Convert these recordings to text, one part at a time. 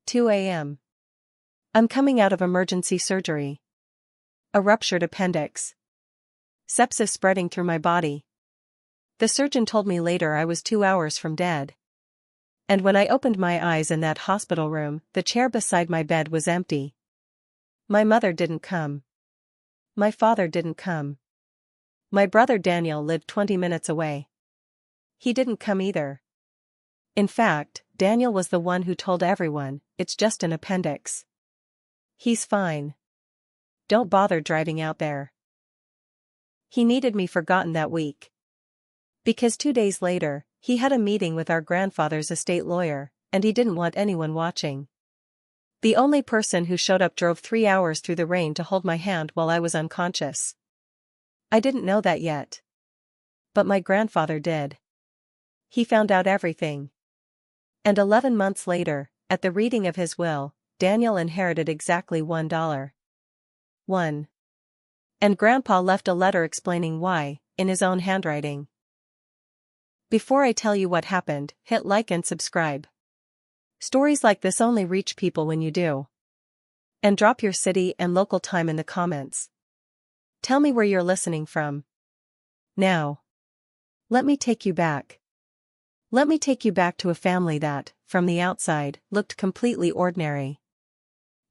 2 a.m. I'm coming out of emergency surgery. A ruptured appendix. Sepsis spreading through my body. The surgeon told me later I was 2 hours from dead. And when I opened my eyes in that hospital room, the chair beside my bed was empty. My mother didn't come. My father didn't come. My brother Daniel lived 20 minutes away. He didn't come either. In fact, Daniel was the one who told everyone, "It's just an appendix. He's fine. Don't bother driving out there." He needed me forgotten that week. Because 2 days later, he had a meeting with our grandfather's estate lawyer, and he didn't want anyone watching. The only person who showed up drove 3 hours through the rain to hold my hand while I was unconscious. I didn't know that yet. But my grandfather did. He found out everything. And 11 months later, at the reading of his will, Daniel inherited exactly $1. And Grandpa left a letter explaining why, in his own handwriting. Before I tell you what happened, hit like and subscribe. Stories like this only reach people when you do. And drop your city and local time in the comments. Tell me where you're listening from. Now, let me take you back. Let me take you back to a family that, from the outside, looked completely ordinary.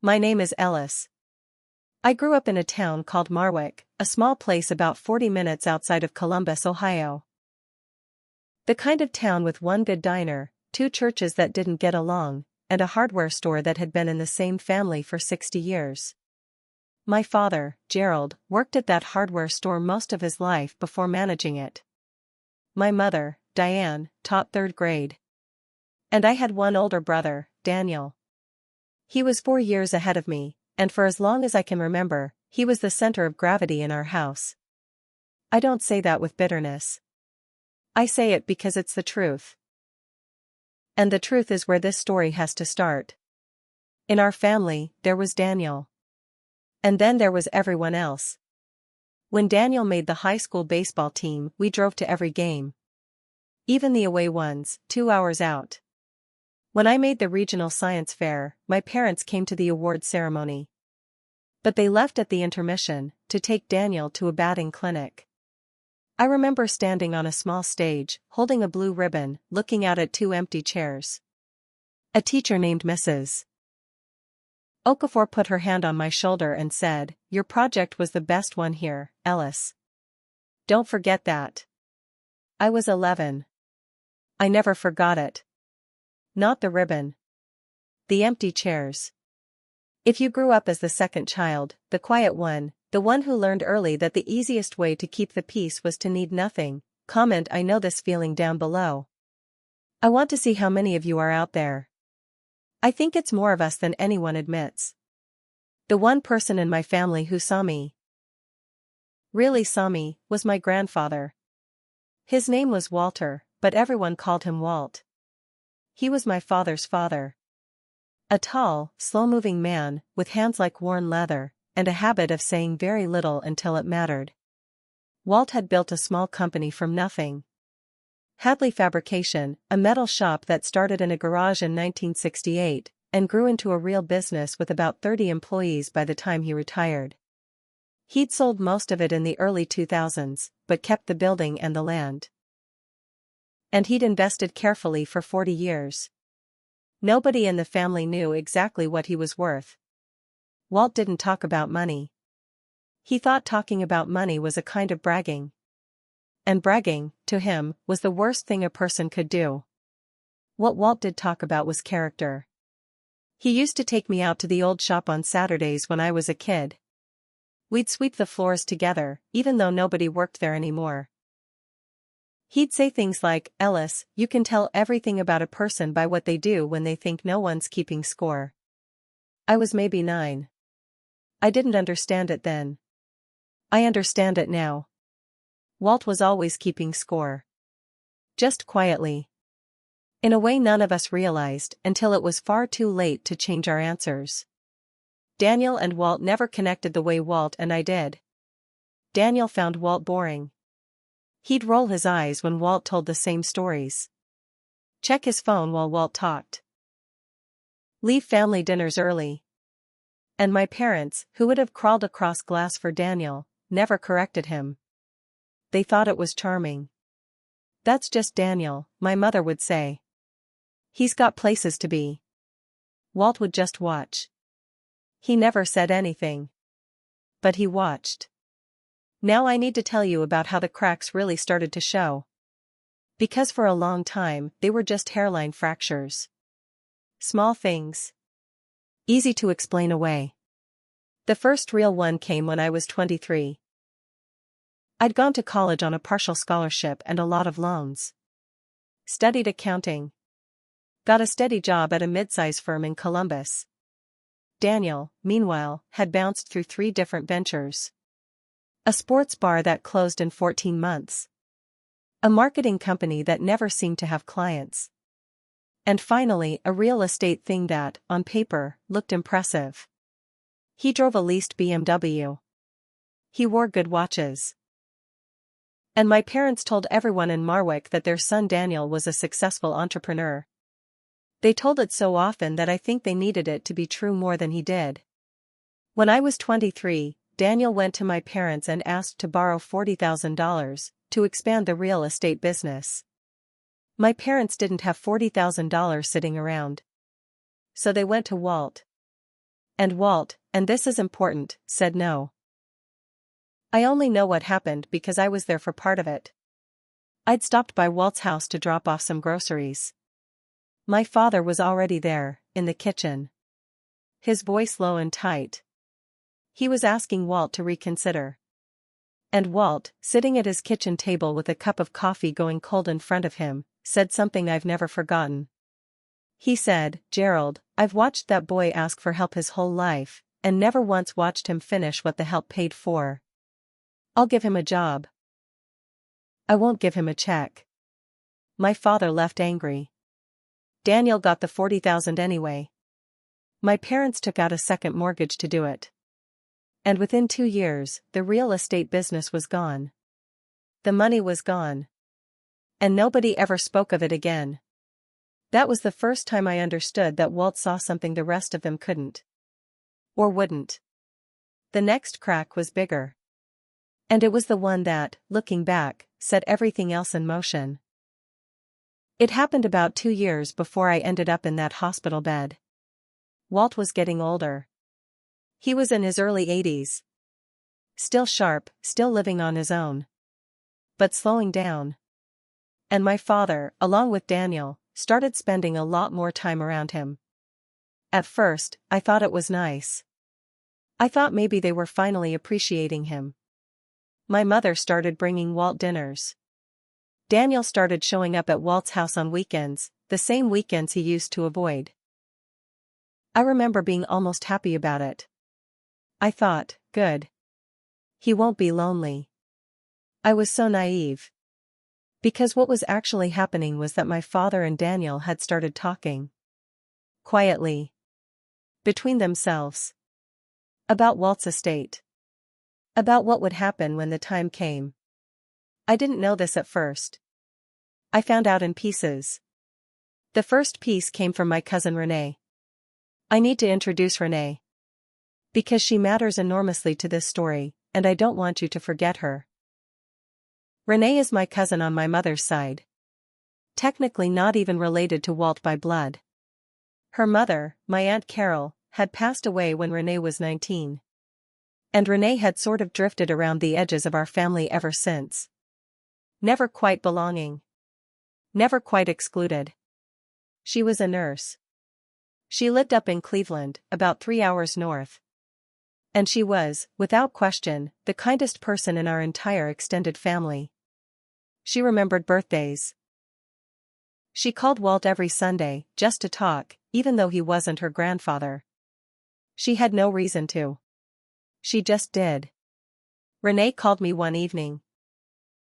My name is Ellis. I grew up in a town called Marwick, a small place about 40 minutes outside of Columbus, Ohio. The kind of town with one good diner, 2 churches that didn't get along, and a hardware store that had been in the same family for 60 years. My father, Gerald, worked at that hardware store most of his life before managing it. My mother, Diane, taught 3rd grade. And I had one older brother, Daniel. He was 4 years ahead of me, and for as long as I can remember, he was the center of gravity in our house. I don't say that with bitterness. I say it because it's the truth. And the truth is where this story has to start. In our family, there was Daniel. And then there was everyone else. When Daniel made the high school baseball team, we drove to every game. Even the away ones, 2 hours out. When I made the regional science fair, my parents came to the award ceremony. But they left at the intermission, to take Daniel to a batting clinic. I remember standing on a small stage, holding a blue ribbon, looking out at 2 empty chairs. A teacher named Mrs. Okafor put her hand on my shoulder and said, "Your project was the best one here, Ellis. Don't forget that." I was 11. I never forgot it. Not the ribbon. The empty chairs. If you grew up as the second child, the quiet one, the one who learned early that the easiest way to keep the peace was to need nothing, comment "I know this feeling" down below. I want to see how many of you are out there. I think it's more of us than anyone admits. The one person in my family who really saw me, was my grandfather. His name was Walter, but everyone called him Walt. He was my father's father. A tall, slow-moving man, with hands like worn leather, and a habit of saying very little until it mattered. Walt had built a small company from nothing. Hadley Fabrication, a metal shop that started in a garage in 1968, and grew into a real business with about 30 employees by the time he retired. He'd sold most of it in the early 2000s, but kept the building and the land. And he'd invested carefully for 40 years. Nobody in the family knew exactly what he was worth. Walt didn't talk about money. He thought talking about money was a kind of bragging. And bragging, to him, was the worst thing a person could do. What Walt did talk about was character. He used to take me out to the old shop on Saturdays when I was a kid. We'd sweep the floors together, even though nobody worked there anymore. He'd say things like, "Ellis, you can tell everything about a person by what they do when they think no one's keeping score." I was maybe 9. I didn't understand it then. I understand it now. Walt was always keeping score. Just quietly. In a way none of us realized until it was far too late to change our answers. Daniel and Walt never connected the way Walt and I did. Daniel found Walt boring. He'd roll his eyes when Walt told the same stories. Check his phone while Walt talked. Leave family dinners early. And my parents, who would have crawled across glass for Daniel, never corrected him. They thought it was charming. That's just Daniel, my mother would say. He's got places to be. Walt would just watch. He never said anything. But he watched. Now I need to tell you about how the cracks really started to show. Because for a long time, they were just hairline fractures. Small things. Easy to explain away. The first real one came when I was 23. I'd gone to college on a partial scholarship and a lot of loans. Studied accounting. Got a steady job at a mid-size firm in Columbus. Daniel, meanwhile, had bounced through 3 different ventures. A sports bar that closed in 14 months. A marketing company that never seemed to have clients. And finally, a real estate thing that, on paper, looked impressive. He drove a leased BMW. He wore good watches. And my parents told everyone in Marwick that their son Daniel was a successful entrepreneur. They told it so often that I think they needed it to be true more than he did. When I was 23, Daniel went to my parents and asked to borrow $40,000 to expand the real estate business. My parents didn't have $40,000 sitting around. So they went to Walt. And Walt, and this is important, said no. I only know what happened because I was there for part of it. I'd stopped by Walt's house to drop off some groceries. My father was already there, in the kitchen. His voice low and tight. He was asking Walt to reconsider. And Walt, sitting at his kitchen table with a cup of coffee going cold in front of him, said something I've never forgotten. He said, "Gerald, I've watched that boy ask for help his whole life, and never once watched him finish what the help paid for. I'll give him a job. I won't give him a check." My father left angry. Daniel got the $40,000 anyway. My parents took out a second mortgage to do it. And within 2 years, the real estate business was gone. The money was gone. And nobody ever spoke of it again. That was the first time I understood that Walt saw something the rest of them couldn't. Or wouldn't. The next crack was bigger. And it was the one that, looking back, set everything else in motion. It happened about 2 years before I ended up in that hospital bed. Walt was getting older. He was in his early 80s. Still sharp, still living on his own. But slowing down. And my father, along with Daniel, started spending a lot more time around him. At first, I thought it was nice. I thought maybe they were finally appreciating him. My mother started bringing Walt dinners. Daniel started showing up at Walt's house on weekends, the same weekends he used to avoid. I remember being almost happy about it. I thought, good. He won't be lonely. I was so naive. Because what was actually happening was that my father and Daniel had started talking. Quietly. Between themselves. About Walt's estate. About what would happen when the time came. I didn't know this at first. I found out in pieces. The first piece came from my cousin Renee. I need to introduce Renee. Because she matters enormously to this story, and I don't want you to forget her. Renee is my cousin on my mother's side. Technically not even related to Walt by blood. Her mother, my Aunt Carol, had passed away when Renee was 19. And Renee had sort of drifted around the edges of our family ever since. Never quite belonging. Never quite excluded. She was a nurse. She lived up in Cleveland, about 3 hours north. And she was, without question, the kindest person in our entire extended family. She remembered birthdays. She called Walt every Sunday, just to talk, even though he wasn't her grandfather. She had no reason to. She just did. Renee called me one evening.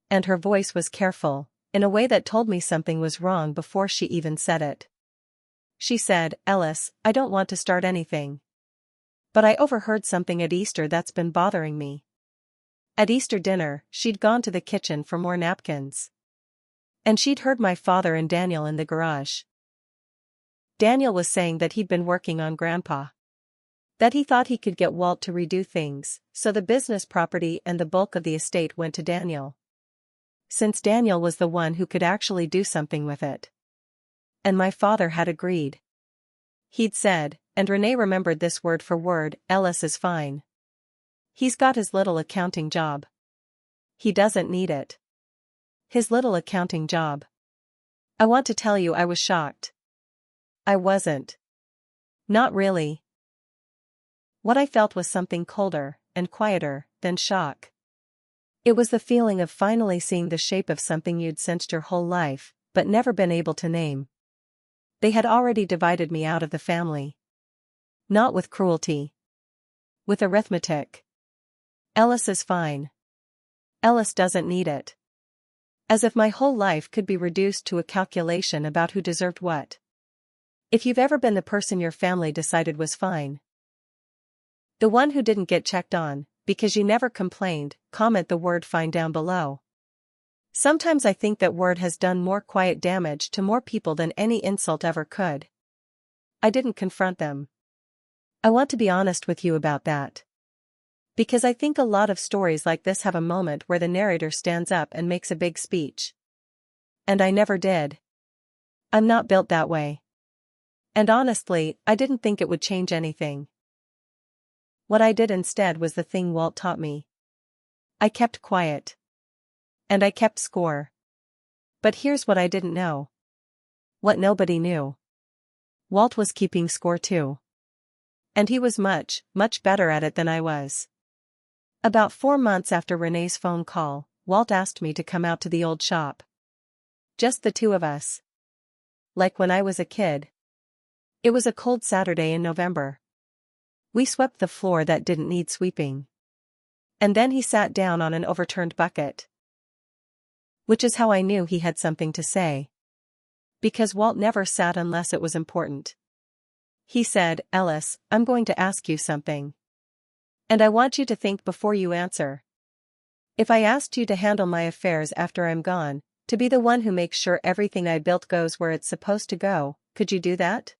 And her voice was careful, in a way that told me something was wrong before she even said it. She said, "Ellis, I don't want to start anything. But I overheard something at Easter that's been bothering me." At Easter dinner, she'd gone to the kitchen for more napkins. And she'd heard my father and Daniel in the garage. Daniel was saying that he'd been working on Grandpa. That he thought he could get Walt to redo things, so the business property and the bulk of the estate went to Daniel. Since Daniel was the one who could actually do something with it. And my father had agreed. He'd said, and Renee remembered this word for word, Ellis is fine. He's got his little accounting job. He doesn't need it. His little accounting job. I want to tell you I was shocked. I wasn't. Not really. What I felt was something colder and quieter than shock. It was the feeling of finally seeing the shape of something you'd sensed your whole life, but never been able to name. They had already divided me out of the family. Not with cruelty. With arithmetic. Ellis is fine. Ellis doesn't need it. As if my whole life could be reduced to a calculation about who deserved what. If you've ever been the person your family decided was fine. The one who didn't get checked on, because you never complained, comment the word fine down below. Sometimes I think that word has done more quiet damage to more people than any insult ever could. I didn't confront them. I want to be honest with you about that. Because I think a lot of stories like this have a moment where the narrator stands up and makes a big speech. And I never did. I'm not built that way. And honestly, I didn't think it would change anything. What I did instead was the thing Walt taught me. I kept quiet. And I kept score. But here's what I didn't know. What nobody knew. Walt was keeping score too. And he was much, much better at it than I was. About 4 months after Renee's phone call, Walt asked me to come out to the old shop. Just the two of us. Like when I was a kid. It was a cold Saturday in November. We swept the floor that didn't need sweeping. And then he sat down on an overturned bucket. Which is how I knew he had something to say. Because Walt never sat unless it was important. He said, Ellis, I'm going to ask you something. And I want you to think before you answer. If I asked you to handle my affairs after I'm gone, to be the one who makes sure everything I built goes where it's supposed to go, could you do that?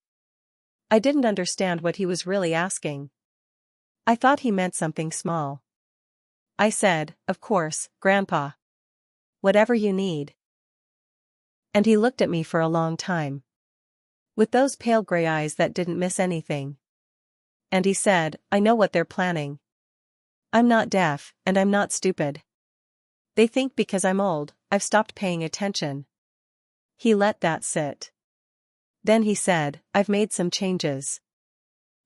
I didn't understand what he was really asking. I thought he meant something small. I said, of course, Grandpa. Whatever you need. And he looked at me for a long time. With those pale gray eyes that didn't miss anything. And he said, I know what they're planning. I'm not deaf, and I'm not stupid. They think because I'm old, I've stopped paying attention. He let that sit. Then he said, I've made some changes.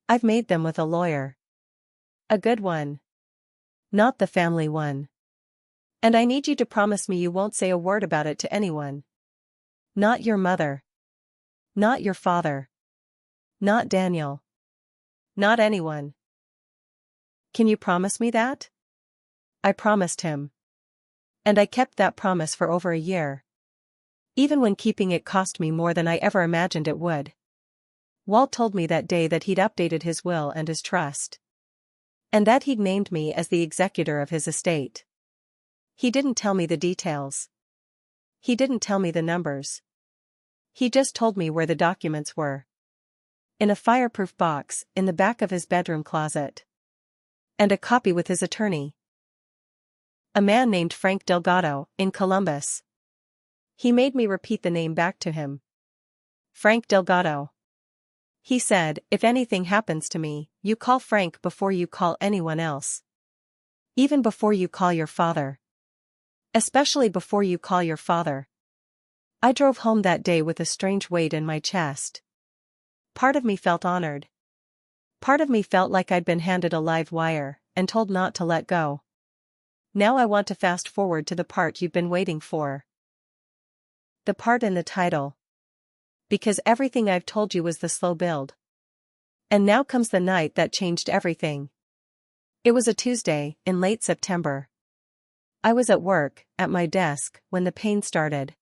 I've made them with a lawyer. A good one. Not the family one. And I need you to promise me you won't say a word about it to anyone. Not your mother. Not your father. Not Daniel. Not anyone. Can you promise me that? I promised him. And I kept that promise for over a year. Even when keeping it cost me more than I ever imagined it would. Walt told me that day that he'd updated his will and his trust. And that he'd named me as the executor of his estate. He didn't tell me the details. He didn't tell me the numbers. He just told me where the documents were. In a fireproof box, in the back of his bedroom closet. And a copy with his attorney. A man named Frank Delgado, in Columbus. He made me repeat the name back to him. Frank Delgado. He said, if anything happens to me, you call Frank before you call anyone else. Even before you call your father. Especially before you call your father. I drove home that day with a strange weight in my chest. Part of me felt honored. Part of me felt like I'd been handed a live wire, and told not to let go. Now I want to fast forward to the part you've been waiting for. The part in the title. Because everything I've told you was the slow build. And now comes the night that changed everything. It was a Tuesday, in late September. I was at work, at my desk, when the pain started.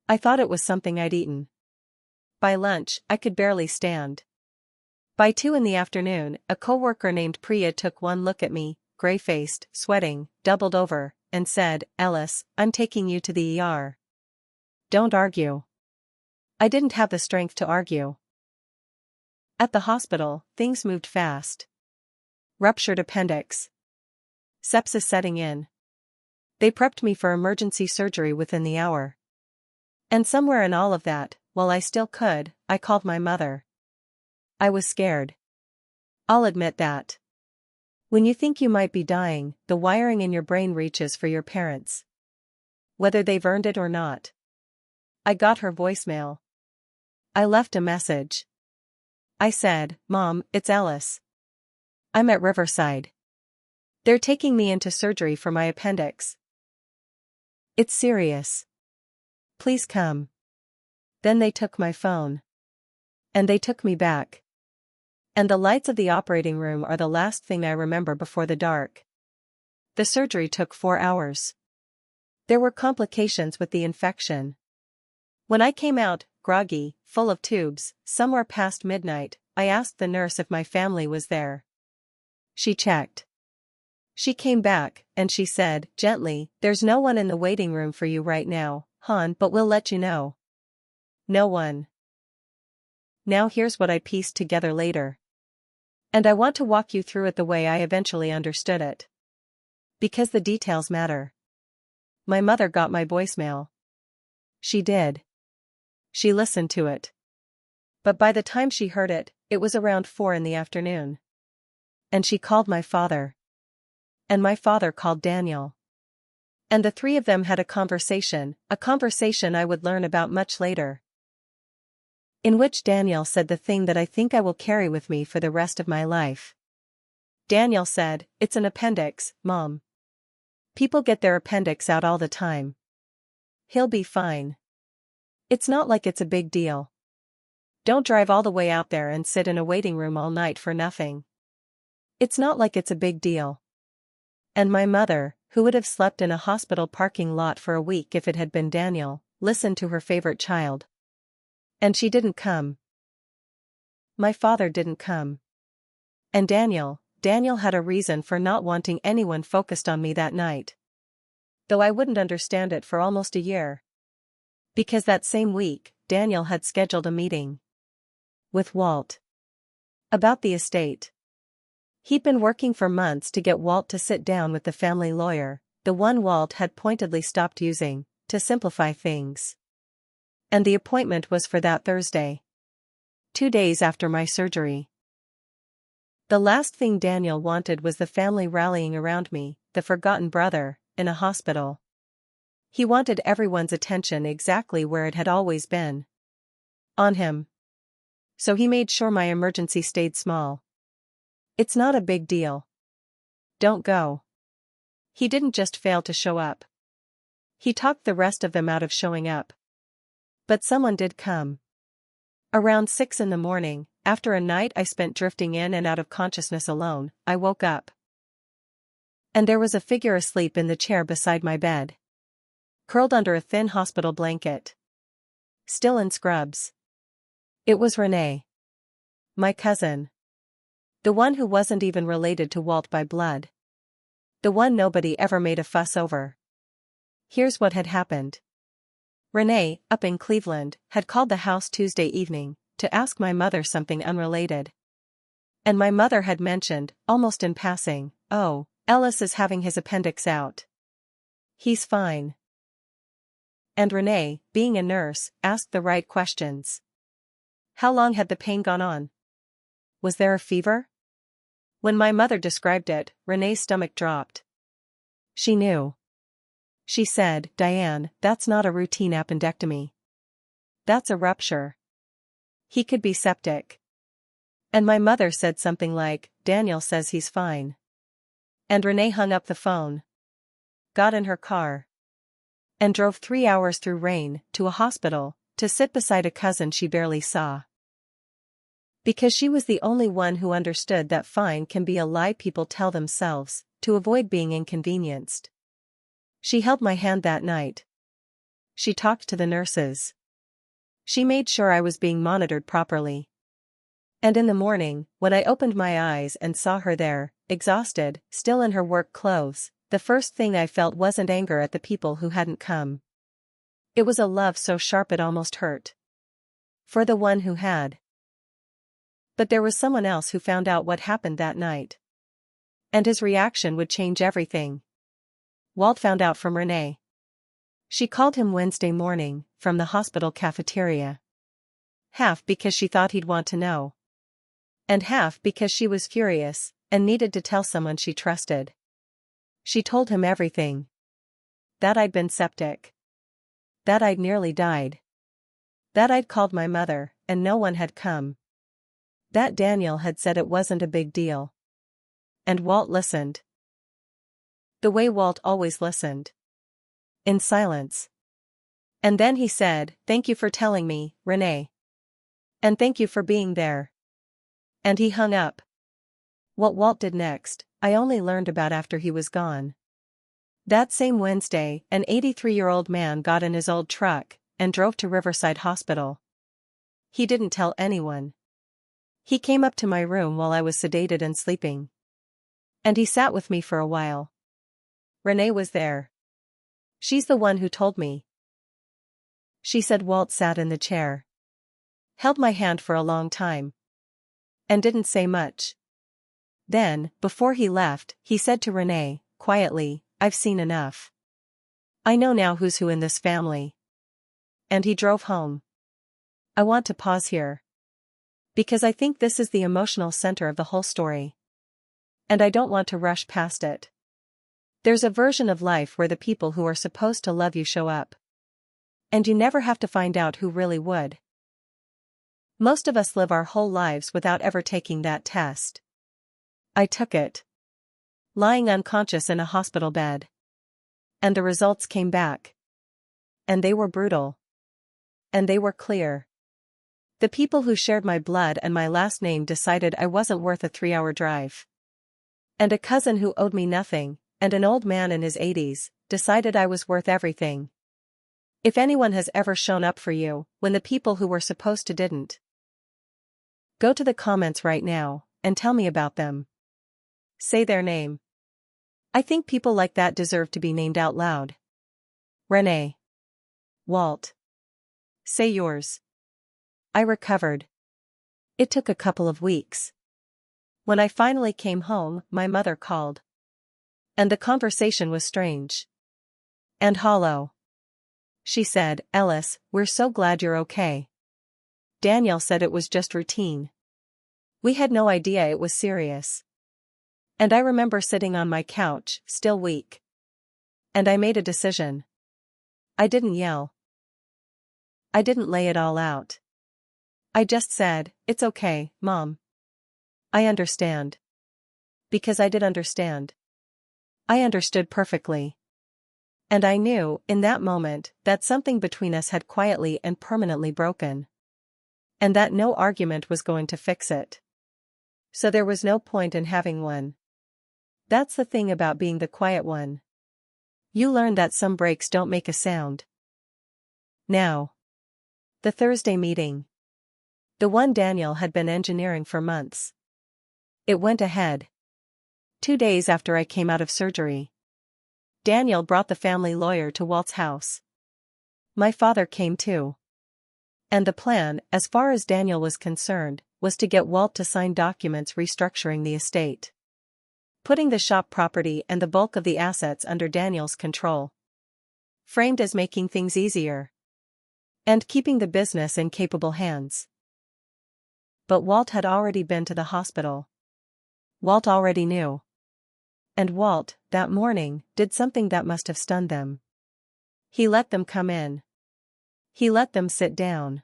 I thought it was something I'd eaten. By lunch, I could barely stand. By 2 in the afternoon, a coworker named Priya took one look at me, gray-faced, sweating, doubled over, and said, Ellis, I'm taking you to the ER. Don't argue. I didn't have the strength to argue. At the hospital, things moved fast. Ruptured appendix. Sepsis setting in. They prepped me for emergency surgery within the hour. And somewhere in all of that, while I still could, I called my mother. I was scared. I'll admit that. When you think you might be dying, the wiring in your brain reaches for your parents. Whether they've earned it or not. I got her voicemail. I left a message. I said, "Mom, it's Alice. I'm at Riverside. They're taking me into surgery for my appendix. It's serious. Please come." Then they took my phone. And they took me back. And the lights of the operating room are the last thing I remember before the dark. The surgery took 4 hours. There were complications with the infection. When I came out, groggy, full of tubes, somewhere past midnight, I asked the nurse if my family was there. She checked. She came back, and she said, gently, "There's no one in the waiting room for you right now, hon, but we'll let you know." No one. Now here's what I pieced together later. And I want to walk you through it the way I eventually understood it. Because the details matter. My mother got my voicemail. She did. She listened to it. But by the time she heard it, it was around 4 in the afternoon. And she called my father. And my father called Daniel. And the three of them had a conversation I would learn about much later. In which Daniel said the thing that I think I will carry with me for the rest of my life. Daniel said, "It's an appendix, Mom. People get their appendix out all the time. He'll be fine. It's not like it's a big deal. Don't drive all the way out there and sit in a waiting room all night for nothing. It's not like it's a big deal." And my mother, who would have slept in a hospital parking lot for a week if it had been Daniel, listened to her favorite child. And she didn't come. My father didn't come. And Daniel had a reason for not wanting anyone focused on me that night. Though I wouldn't understand it for almost a year. Because that same week, Daniel had scheduled a meeting. With Walt. About the estate. He'd been working for months to get Walt to sit down with the family lawyer, the one Walt had pointedly stopped using, to simplify things. And the appointment was for that Thursday. 2 days after my surgery. The last thing Daniel wanted was the family rallying around me, the forgotten brother, in a hospital. He wanted everyone's attention exactly where it had always been. On him. So he made sure my emergency stayed small. "It's not a big deal. Don't go." He didn't just fail to show up. He talked the rest of them out of showing up. But someone did come. Around 6 in the morning, after a night I spent drifting in and out of consciousness alone, I woke up. And there was a figure asleep in the chair beside my bed. Curled under a thin hospital blanket. Still in scrubs. It was Renee. My cousin. The one who wasn't even related to Walt by blood. The one nobody ever made a fuss over. Here's what had happened. Renee, up in Cleveland, had called the house Tuesday evening, to ask my mother something unrelated. And my mother had mentioned, almost in passing, "Oh, Ellis is having his appendix out. He's fine." And Renee, being a nurse, asked the right questions. How long had the pain gone on? Was there a fever? When my mother described it, Renee's stomach dropped. She knew. She said, "Diane, that's not a routine appendectomy. That's a rupture. He could be septic." And my mother said something like, "Daniel says he's fine." And Renee hung up the phone. Got in her car. And drove 3 hours through rain, to a hospital, to sit beside a cousin she barely saw. Because she was the only one who understood that fine can be a lie people tell themselves, to avoid being inconvenienced. She held my hand that night. She talked to the nurses. She made sure I was being monitored properly. And in the morning, when I opened my eyes and saw her there, exhausted, still in her work clothes, the first thing I felt wasn't anger at the people who hadn't come. It was a love so sharp it almost hurt. For the one who had. But there was someone else who found out what happened that night. And his reaction would change everything. Walt found out from Renee. She called him Wednesday morning, from the hospital cafeteria. Half because she thought he'd want to know. And half because she was furious, and needed to tell someone she trusted. She told him everything. That I'd been septic. That I'd nearly died. That I'd called my mother, and no one had come. That Daniel had said it wasn't a big deal. And Walt listened. The way Walt always listened. In silence. And then he said, "Thank you for telling me, Renee. And thank you for being there." And he hung up. What Walt did next, I only learned about after he was gone. That same Wednesday, an 83-year-old man got in his old truck and drove to Riverside Hospital. He didn't tell anyone. He came up to my room while I was sedated and sleeping. And he sat with me for a while. Renee was there. She's the one who told me. She said. Walt sat in the chair. Held my hand for a long time. And didn't say much. Then, before he left, he said to Renee, quietly, "I've seen enough. I know now who's who in this family." And he drove home. I want to pause here. Because I think this is the emotional center of the whole story. And I don't want to rush past it. There's a version of life where the people who are supposed to love you show up. And you never have to find out who really would. Most of us live our whole lives without ever taking that test. I took it. Lying unconscious in a hospital bed. And the results came back. And they were brutal. And they were clear. The people who shared my blood and my last name decided I wasn't worth a 3-hour drive. And a cousin who owed me nothing, and an old man in his 80s, decided I was worth everything. If anyone has ever shown up for you, when the people who were supposed to didn't, go to the comments right now, and tell me about them. Say their name. I think people like that deserve to be named out loud. Renee. Walt. Say yours. I recovered. It took a couple of weeks. When I finally came home, my mother called. And the conversation was strange. And hollow. She said, "Ellis, we're so glad you're okay. Daniel said it was just routine. We had no idea it was serious." And I remember sitting on my couch, still weak. And I made a decision. I didn't yell. I didn't lay it all out. I just said, "It's okay, Mom. I understand." Because I did understand. I understood perfectly. And I knew, in that moment, that something between us had quietly and permanently broken. And that no argument was going to fix it. So there was no point in having one. That's the thing about being the quiet one. You learn that some breaks don't make a sound. Now. The Thursday meeting. The one Daniel had been engineering for months. It went ahead. 2 days after I came out of surgery. Daniel brought the family lawyer to Walt's house. My father came too. And the plan, as far as Daniel was concerned, was to get Walt to sign documents restructuring the estate. Putting the shop property and the bulk of the assets under Daniel's control. Framed as making things easier. And keeping the business in capable hands. But Walt had already been to the hospital. Walt already knew. And Walt, that morning, did something that must have stunned them. He let them come in. He let them sit down.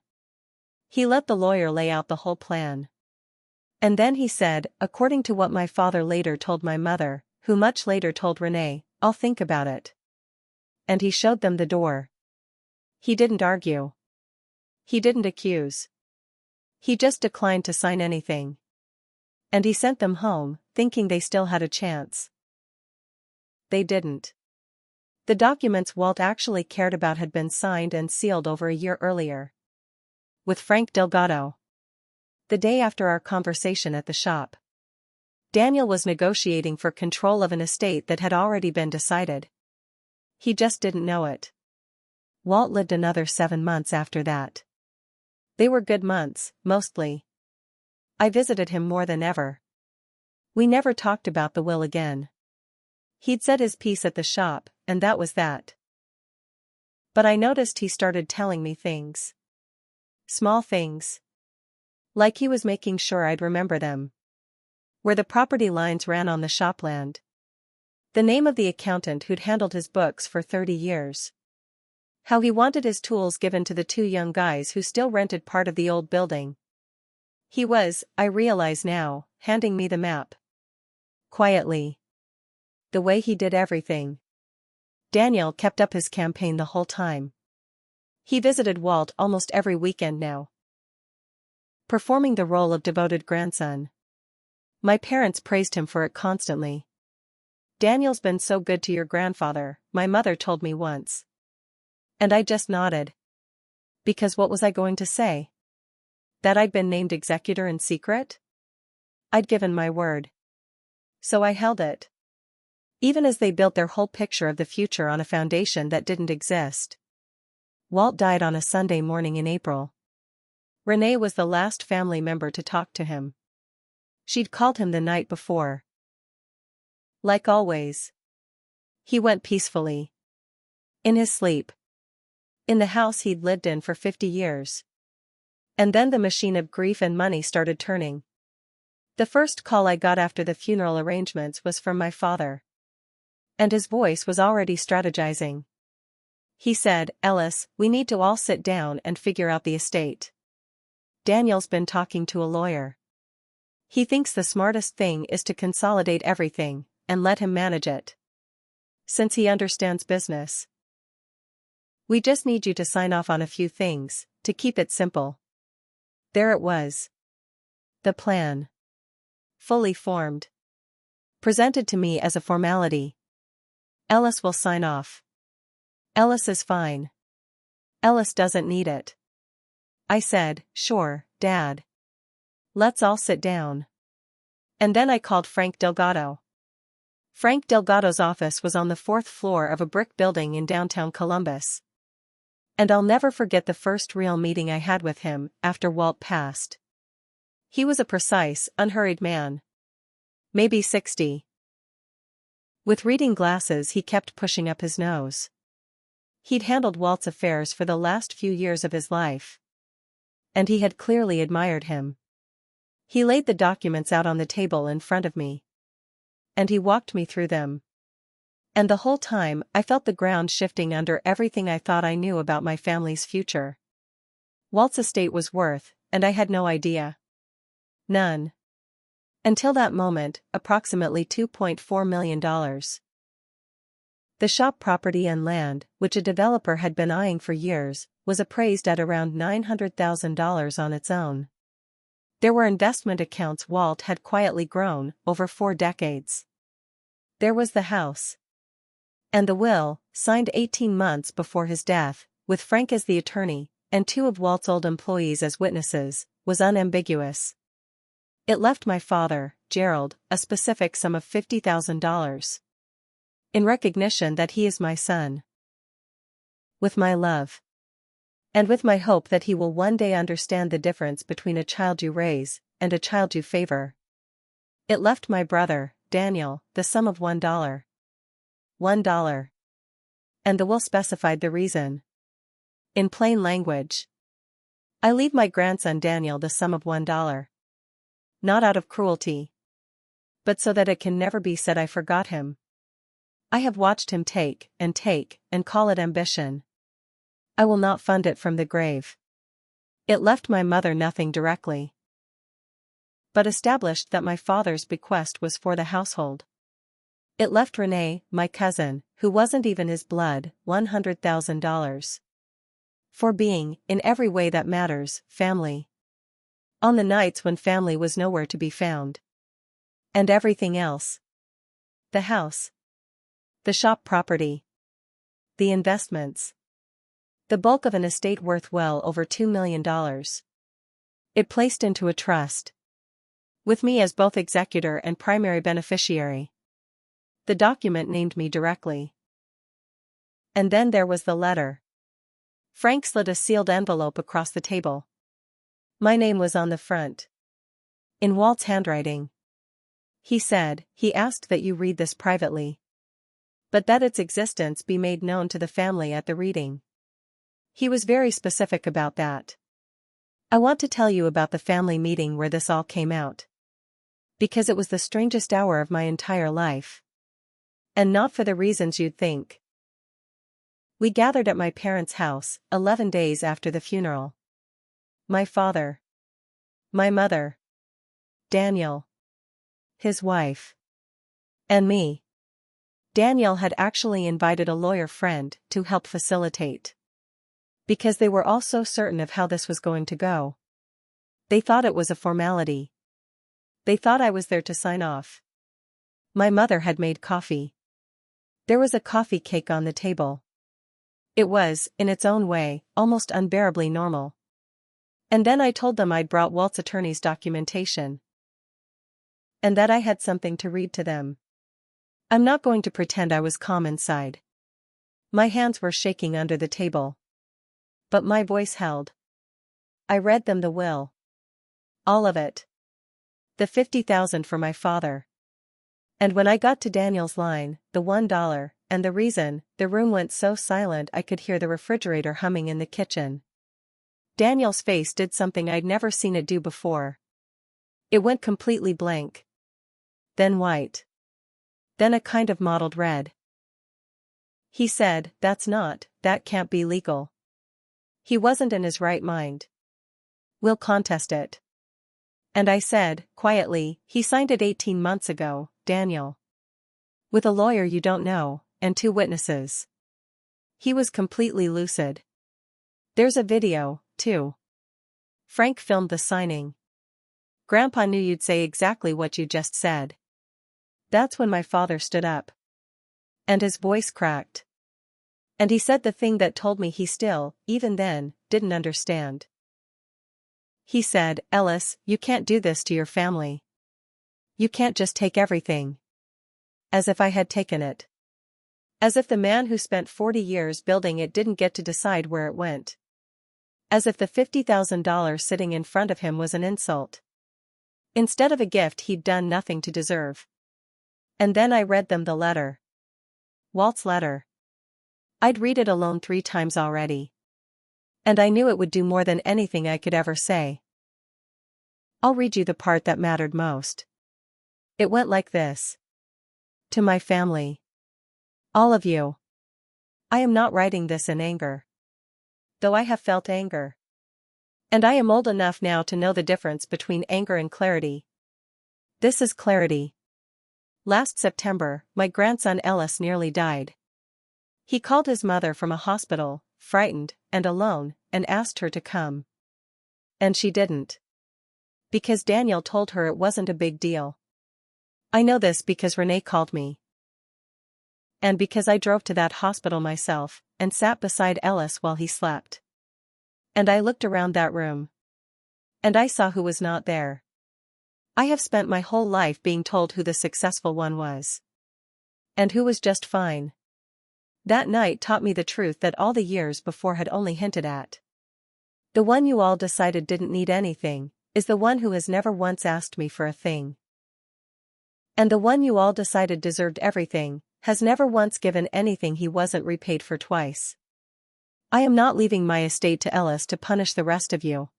He let the lawyer lay out the whole plan. And then he said, according to what my father later told my mother, who much later told Renee, "I'll think about it." And he showed them the door. He didn't argue. He didn't accuse. He just declined to sign anything. And he sent them home, thinking they still had a chance. They didn't. The documents Walt actually cared about had been signed and sealed over a year earlier. With Frank Delgado. The day after our conversation at the shop. Daniel was negotiating for control of an estate that had already been decided. He just didn't know it. Walt lived another 7 months after that. They were good months, mostly. I visited him more than ever. We never talked about the will again. He'd said his piece at the shop, and that was that. But I noticed he started telling me things. Small things. Like he was making sure I'd remember them. Where the property lines ran on the shopland. The name of the accountant who'd handled his books for 30 years. How he wanted his tools given to the two young guys who still rented part of the old building. He was, I realize now, handing me the map. Quietly. The way he did everything. Daniel kept up his campaign the whole time. He visited Walt almost every weekend now. Performing the role of devoted grandson. My parents praised him for it constantly. Daniel's been so good to your grandfather, my mother told me once. And I just nodded. Because what was I going to say? That I'd been named executor in secret? I'd given my word. So I held it. Even as they built their whole picture of the future on a foundation that didn't exist. Walt died on a Sunday morning in April. Renee was the last family member to talk to him. She'd called him the night before. Like always. He went peacefully. In his sleep. In the house he'd lived in for 50 years. And then the machine of grief and money started turning. The first call I got after the funeral arrangements was from my father. And his voice was already strategizing. He said, "Ellis, we need to all sit down and figure out the estate. Daniel's been talking to a lawyer. He thinks the smartest thing is to consolidate everything, and let him manage it. Since he understands business. We just need you to sign off on a few things, to keep it simple." There it was. The plan. Fully formed. Presented to me as a formality. Ellis will sign off. Ellis is fine. Ellis doesn't need it. I said, "Sure, Dad. Let's all sit down." And then I called Frank Delgado. Frank Delgado's office was on the 4th floor of a brick building in downtown Columbus. And I'll never forget the first real meeting I had with him after Walt passed. He was a precise, unhurried man. Maybe 60. With reading glasses he kept pushing up his nose. He'd handled Walt's affairs for the last few years of his life. And he had clearly admired him. He laid the documents out on the table in front of me. And he walked me through them. And the whole time I felt the ground shifting under everything I thought I knew about my family's future. Walt's estate was worth, and I had no idea. None. Until that moment, approximately $2.4 million. The shop property and land, which a developer had been eyeing for years, was appraised at around $900,000 on its own. There were investment accounts Walt had quietly grown over 4 decades. There was the house. And the will, signed 18 months before his death, with Frank as the attorney, and 2 of Walt's old employees as witnesses, was unambiguous. It left my father, Gerald, a specific sum of $50,000. In recognition that he is my son. With my love. And with my hope that he will one day understand the difference between a child you raise, and a child you favor. It left my brother, Daniel, the sum of $1. $1. And the will specified the reason. In plain language. I leave my grandson Daniel the sum of $1. Not out of cruelty. But so that it can never be said I forgot him. I have watched him take, and call it ambition. I will not fund it from the grave. It left my mother nothing directly. But established that my father's bequest was for the household. It left Renee, my cousin, who wasn't even his blood, $100,000. For being, in every way that matters, family. On the nights when family was nowhere to be found. And everything else. The house. The shop property. The investments. The bulk of an estate worth well over $2 million. It placed into a trust. With me as both executor and primary beneficiary. The document named me directly. And then there was the letter. Frank slid a sealed envelope across the table. My name was on the front. In Walt's handwriting. He said, he asked that you read this privately, but that its existence be made known to the family at the reading. He was very specific about that. I want to tell you about the family meeting where this all came out. Because it was the strangest hour of my entire life. And not for the reasons you'd think. We gathered at my parents' house, 11 days after the funeral. My father. My mother. Daniel. His wife. And me. Daniel had actually invited a lawyer friend to help facilitate. Because they were all so certain of how this was going to go. They thought it was a formality. They thought I was there to sign off. My mother had made coffee. There was a coffee cake on the table. It was, in its own way, almost unbearably normal. And then I told them I'd brought Walt's attorney's documentation. And that I had something to read to them. I'm not going to pretend I was calm inside. My hands were shaking under the table. But my voice held. I read them the will. All of it. The $50,000 for my father. And when I got to Daniel's line, the $1, and the reason, the room went so silent I could hear the refrigerator humming in the kitchen. Daniel's face did something I'd never seen it do before. It went completely blank. Then white. Then a kind of mottled red. He said, that can't be legal. He wasn't in his right mind. We'll contest it. And I said, quietly, he signed it 18 months ago, Daniel. With a lawyer you don't know, and 2 witnesses. He was completely lucid. There's a video, too. Frank filmed the signing. Grandpa knew you'd say exactly what you just said. That's when my father stood up. And his voice cracked. And he said the thing that told me he still, even then, didn't understand. He said, Ellis, you can't do this to your family. You can't just take everything. As if I had taken it. As if the man who spent 40 years building it didn't get to decide where it went. As if the $50,000 sitting in front of him was an insult. Instead of a gift he'd done nothing to deserve. And then I read them the letter. Walt's letter. I'd read it alone 3 times already. And I knew it would do more than anything I could ever say. I'll read you the part that mattered most. It went like this. To my family. All of you. I am not writing this in anger. Though I have felt anger. And I am old enough now to know the difference between anger and clarity. This is clarity. Last September, my grandson Ellis nearly died. He called his mother from a hospital, frightened and alone, and asked her to come. And she didn't. Because Daniel told her it wasn't a big deal. I know this because Renee called me. And because I drove to that hospital myself, and sat beside Ellis while he slept. And I looked around that room. And I saw who was not there. I have spent my whole life being told who the successful one was. And who was just fine. That night taught me the truth that all the years before had only hinted at. The one you all decided didn't need anything, is the one who has never once asked me for a thing. And the one you all decided deserved everything, has never once given anything he wasn't repaid for twice. I am not leaving my estate to Ellis to punish the rest of you.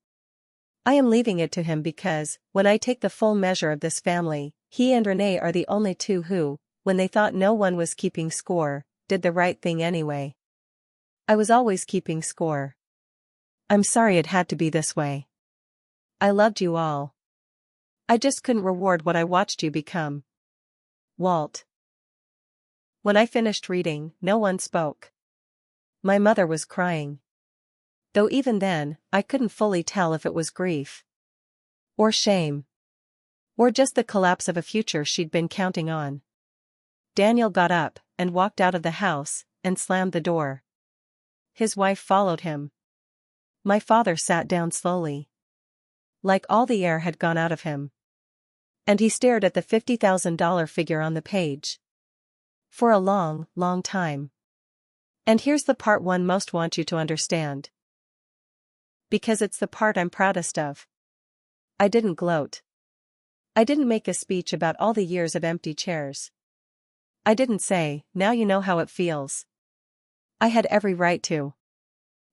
I am leaving it to him because, when I take the full measure of this family, he and Renee are the only 2 who, when they thought no one was keeping score, did the right thing anyway. I was always keeping score. I'm sorry it had to be this way. I loved you all. I just couldn't reward what I watched you become. Walt. When I finished reading, no one spoke. My mother was crying. Though even then, I couldn't fully tell if it was grief. Or shame. Or just the collapse of a future she'd been counting on. Daniel got up, and walked out of the house, and slammed the door. His wife followed him. My father sat down slowly. Like all the air had gone out of him. And he stared at the $50,000 figure on the page. For a long, long time. And here's the part one most want you to understand. Because it's the part I'm proudest of. I didn't gloat. I didn't make a speech about all the years of empty chairs. I didn't say, now you know how it feels. I had every right to.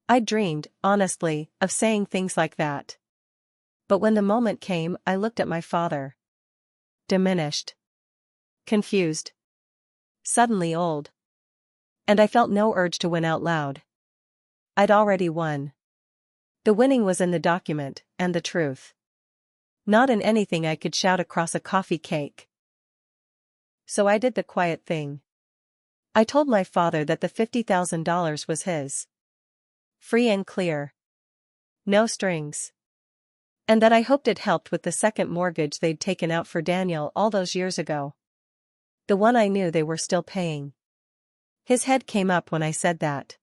I dreamed, honestly, of saying things like that. But when the moment came, I looked at my father. Diminished. Confused. Suddenly old. And I felt no urge to win out loud. I'd already won. The winning was in the document, and the truth. Not in anything I could shout across a coffee cake. So I did the quiet thing. I told my father that the $50,000 was his. Free and clear. No strings. And that I hoped it helped with the second mortgage they'd taken out for Daniel all those years ago. The one I knew they were still paying. His head came up when I said that.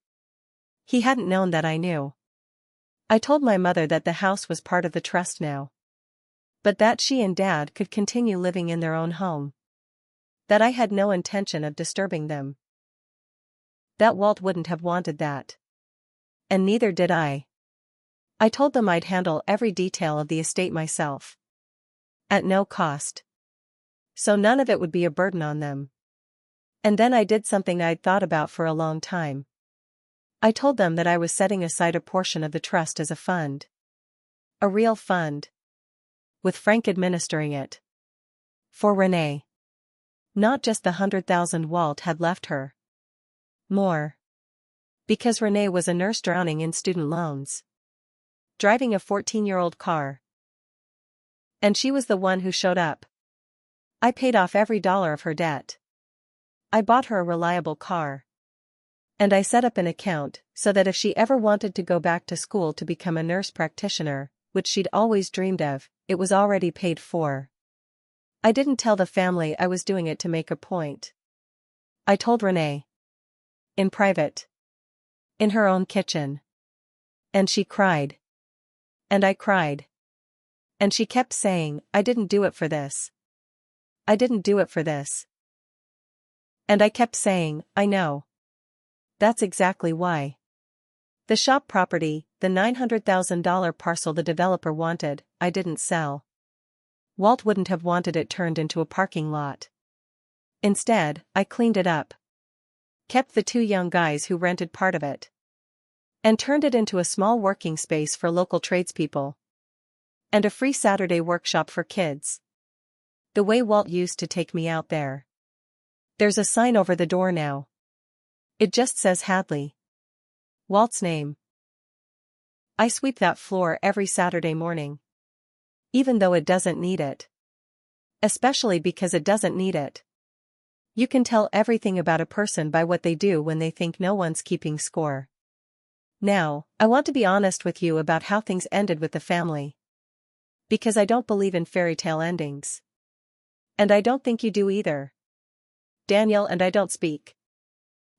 He hadn't known that I knew. I told my mother that the house was part of the trust now. But that she and Dad could continue living in their own home. That I had no intention of disturbing them. That Walt wouldn't have wanted that. And neither did I. I told them I'd handle every detail of the estate myself. At no cost. So none of it would be a burden on them. And then I did something I'd thought about for a long time. I told them that I was setting aside a portion of the trust as a fund. A real fund. With Frank administering it. For Renee. Not just the $100,000 Walt had left her. More. Because Renee was a nurse drowning in student loans. Driving a 14-year-old car. And she was the one who showed up. I paid off every dollar of her debt. I bought her a reliable car. And I set up an account so that if she ever wanted to go back to school to become a nurse practitioner, which she'd always dreamed of, it was already paid for. I didn't tell the family I was doing it to make a point. I told Renee. In private. In her own kitchen. And she cried. And I cried. And she kept saying, I didn't do it for this. I didn't do it for this. And I kept saying, I know. That's exactly why. The shop property, the $900,000 parcel the developer wanted, I didn't sell. Walt wouldn't have wanted it turned into a parking lot. Instead, I cleaned it up. Kept the two young guys who rented part of it. And turned it into a small working space for local tradespeople. And a free Saturday workshop for kids. The way Walt used to take me out there. There's a sign over the door now. It just says Hadley. Walt's name. I sweep that floor every Saturday morning. Even though it doesn't need it. Especially because it doesn't need it. You can tell everything about a person by what they do when they think no one's keeping score. Now, I want to be honest with you about how things ended with the family. Because I don't believe in fairy tale endings. And I don't think you do either. Daniel and I don't speak.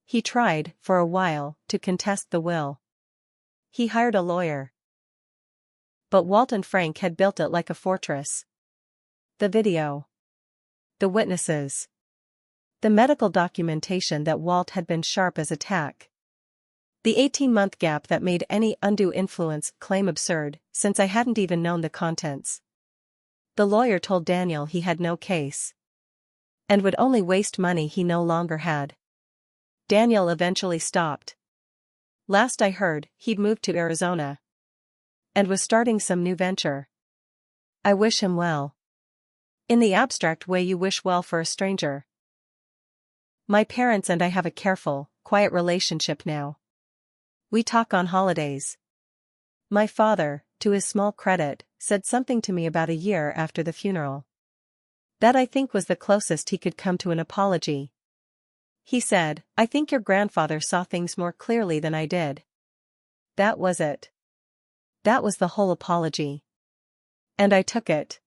He tried, for a while, to contest the will. He hired a lawyer. But Walt and Frank had built it like a fortress. The video. The witnesses. The medical documentation that Walt had been sharp as a tack. The 18-month gap that made any undue influence claim absurd, since I hadn't even known the contents. The lawyer told Daniel he had no case. And would only waste money he no longer had. Daniel eventually stopped. Last I heard, he'd moved to Arizona. And was starting some new venture. I wish him well. In the abstract way you wish well for a stranger. My parents and I have a careful, quiet relationship now. We talk on holidays. My father, to his small credit, said something to me about a year after the funeral. That I think was the closest he could come to an apology. He said, I think your grandfather saw things more clearly than I did. That was it. That was the whole apology. And I took it.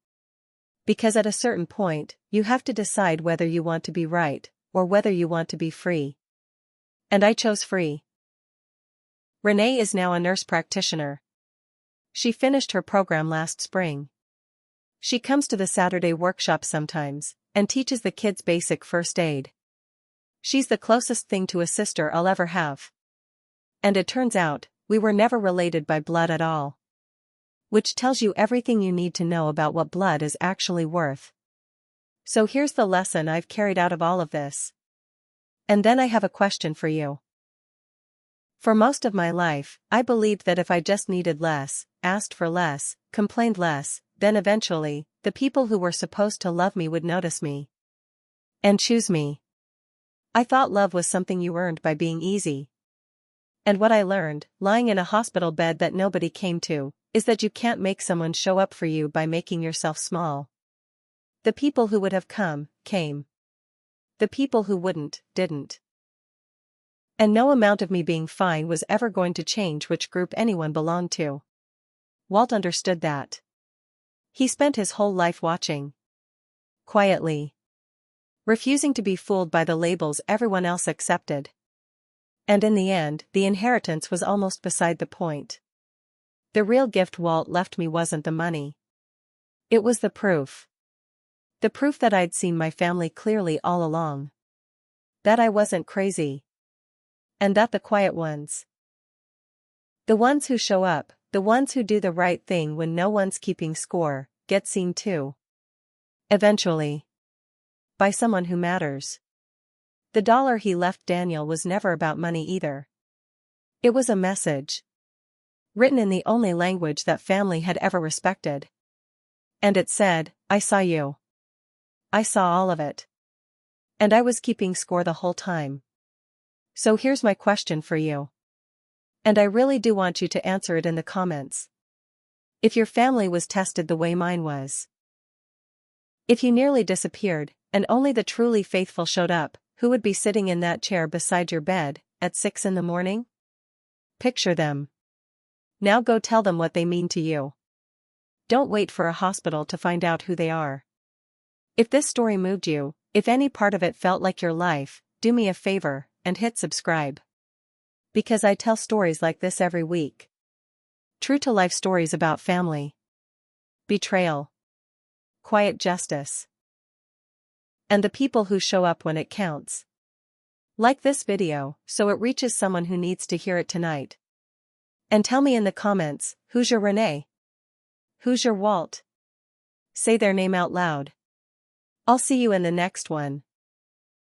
Because at a certain point, you have to decide whether you want to be right, or whether you want to be free. And I chose free. Renee is now a nurse practitioner. She finished her program last spring. She comes to the Saturday workshop sometimes, and teaches the kids basic first aid. She's the closest thing to a sister I'll ever have. And it turns out, we were never related by blood at all. which tells you everything you need to know about what blood is actually worth. So here's the lesson I've carried out of all of this. And then I have a question for you. For most of my life, I believed that if I just needed less, asked for less, complained less, then eventually, the people who were supposed to love me would notice me and choose me. I thought love was something you earned by being easy. And what I learned, lying in a hospital bed that nobody came to, is that you can't make someone show up for you by making yourself small. The people who would have come, came. The people who wouldn't, didn't. And no amount of me being fine was ever going to change which group anyone belonged to. Walt understood that. He spent his whole life watching. Quietly. Refusing to be fooled by the labels everyone else accepted. And in the end, the inheritance was almost beside the point. The real gift Walt left me wasn't the money. It was the proof. The proof that I'd seen my family clearly all along. That I wasn't crazy. And that the quiet ones. The ones who show up, the ones who do the right thing when no one's keeping score, get seen too. Eventually. By someone who matters. The dollar he left Daniel was never about money either. It was a message. Written in the only language that family had ever respected. And it said, I saw you. I saw all of it. And I was keeping score the whole time. So here's my question for you. And I really do want you to answer it in the comments. If your family was tested the way mine was. If you nearly disappeared, and only the truly faithful showed up, who would be sitting in that chair beside your bed, at 6 in the morning? Picture them. Now go tell them what they mean to you. Don't wait for a hospital to find out who they are. If this story moved you, if any part of it felt like your life, do me a favor, and hit subscribe. Because I tell stories like this every week. True to life stories about family. Betrayal. Quiet justice. And the people who show up when it counts. Like this video, so it reaches someone who needs to hear it tonight. And tell me in the comments, who's your Renee? Who's your Walt? Say their name out loud. I'll see you in the next one.